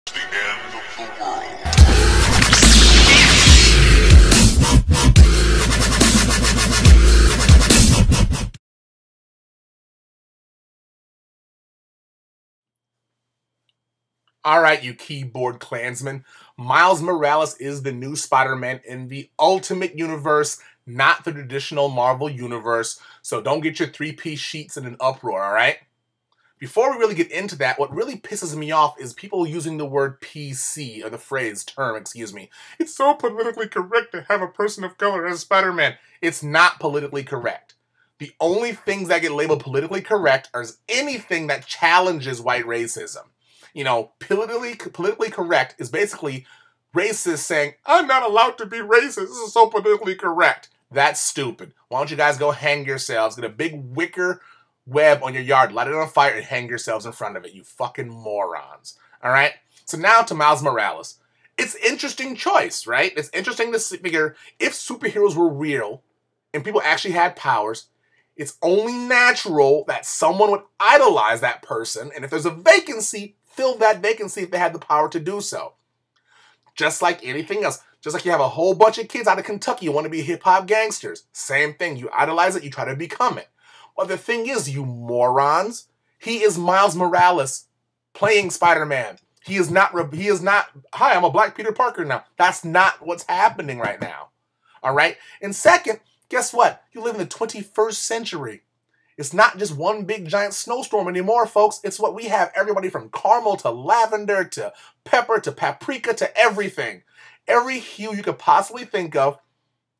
The end of the world. Alright, you keyboard klansmen. Miles Morales is the new Spider-Man in the Ultimate Universe, not the traditional Marvel Universe, so don't get your three-piece sheets in an uproar, alright? Before we really get into that, what really pisses me off is people using the word PC, or the term, excuse me. It's so politically correct to have a person of color as Spider-Man. It's not politically correct. The only things that get labeled politically correct are anything that challenges white racism. You know, politically correct is basically racists saying, I'm not allowed to be racist. This is so politically correct. That's stupid. Why don't you guys go hang yourselves, get a big wicker web on your yard, light it on fire, and hang yourselves in front of it, you fucking morons. Alright? So now to Miles Morales. It's an interesting choice, right? It's interesting to figure if superheroes were real and people actually had powers, it's only natural that someone would idolize that person, and if there's a vacancy, fill that vacancy if they had the power to do so. Just like anything else. Just like you have a whole bunch of kids out of Kentucky who want to be hip-hop gangsters. Same thing. You idolize it, you try to become it. Well, the thing is, you morons, he is Miles Morales playing Spider-Man. He is not, hi, I'm a black Peter Parker now. That's not what's happening right now. All right? And second, guess what? You live in the 21st century. It's not just one big giant snowstorm anymore, folks. It's what we have, everybody from caramel to lavender to pepper to paprika to everything. Every hue you could possibly think of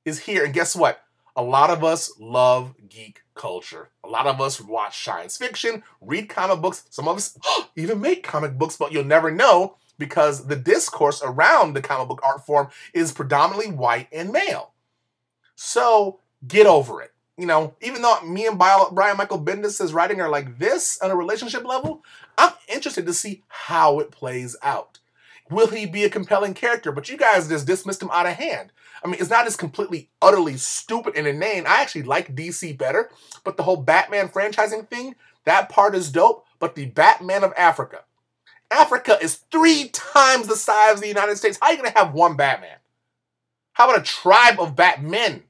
is here. And guess what? A lot of us love geek culture. A lot of us watch science fiction, read comic books. Some of us even make comic books, but you'll never know because the discourse around the comic book art form is predominantly white and male. So get over it. You know, even though me and Brian Michael Bendis' writing are like this on a relationship level, I'm interested to see how it plays out. Will he be a compelling character? But you guys just dismissed him out of hand. I mean, it's not as completely, utterly stupid and inane. I actually like DC better, but the whole Batman franchising thing, that part is dope, but the Batman of Africa. Africa is 3 times the size of the United States. How are you going to have one Batman? How about a tribe of Batmen?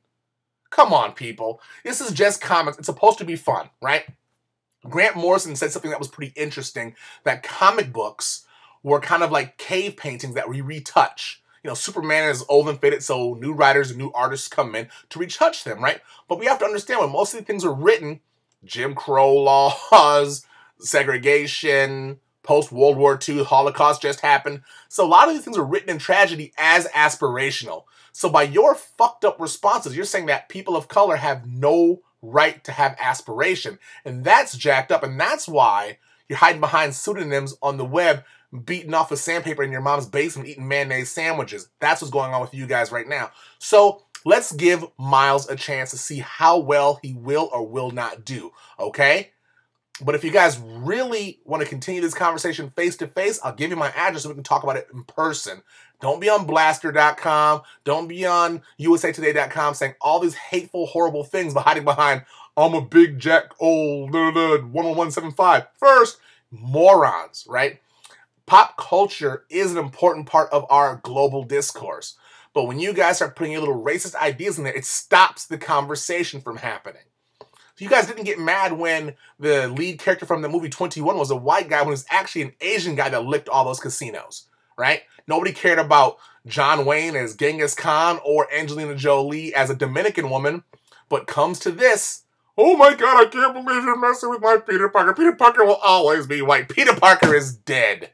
Come on, people. This is just comics. It's supposed to be fun, right? Grant Morrison said something that was pretty interesting, that comic books were kind of like cave paintings that we retouch. You know, Superman is old and faded, so new writers and new artists come in to retouch them, right? But we have to understand when most of these things were written, Jim Crow laws, segregation, post-World War II, Holocaust just happened. So a lot of these things are written in tragedy as aspirational. So by your fucked up responses, you're saying that people of color have no right to have aspiration. And that's jacked up. And that's why you're hiding behind pseudonyms on the web, beating off with sandpaper in your mom's basement, eating mayonnaise sandwiches. That's what's going on with you guys right now. So let's give Miles a chance to see how well he will or will not do, okay? But if you guys really want to continue this conversation face-to-face, I'll give you my address so we can talk about it in person. Don't be on Blaster.com. Don't be on USAToday.com saying all these hateful, horrible things, but hiding behind, I'm a big Jack old 11175. First, morons, right? Pop culture is an important part of our global discourse. But when you guys start putting your little racist ideas in there, it stops the conversation from happening. So you guys didn't get mad when the lead character from the movie 21 was a white guy when it was actually an Asian guy that licked all those casinos, right? Nobody cared about John Wayne as Genghis Khan or Angelina Jolie as a Dominican woman. But comes to this, oh my God, I can't believe you're messing with my Peter Parker. Peter Parker will always be white. Peter Parker is dead.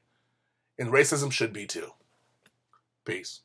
And racism should be too. Peace.